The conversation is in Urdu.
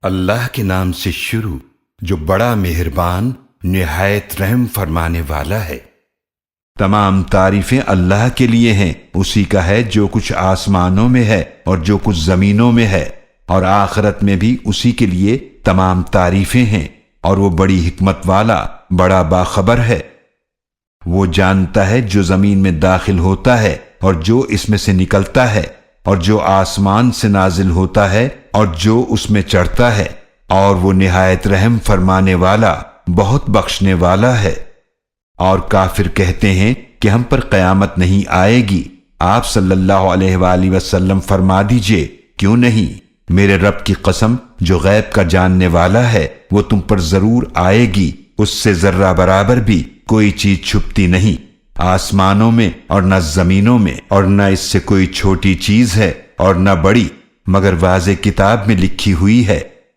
اللہ کے نام سے شروع جو بڑا مہربان نہایت رحم فرمانے والا ہے۔ تمام تعریفیں اللہ کے لیے ہیں، اسی کا ہے جو کچھ آسمانوں میں ہے اور جو کچھ زمینوں میں ہے، اور آخرت میں بھی اسی کے لیے تمام تعریفیں ہیں، اور وہ بڑی حکمت والا بڑا باخبر ہے۔ وہ جانتا ہے جو زمین میں داخل ہوتا ہے اور جو اس میں سے نکلتا ہے، اور جو آسمان سے نازل ہوتا ہے اور جو اس میں چڑھتا ہے، اور وہ نہایت رحم فرمانے والا بہت بخشنے والا ہے۔ اور کافر کہتے ہیں کہ ہم پر قیامت نہیں آئے گی۔ آپ صلی اللہ علیہ وآلہ وسلم فرما دیجئے، کیوں نہیں؟ میرے رب کی قسم جو غیب کا جاننے والا ہے، وہ تم پر ضرور آئے گی، اس سے ذرہ برابر بھی کوئی چیز چھپتی نہیں، آسمانوں میں اور نہ زمینوں میں، اور نہ اس سے کوئی چھوٹی چیز ہے اور نہ بڑی، مگر واضح کتاب میں لکھی ہوئی ہے۔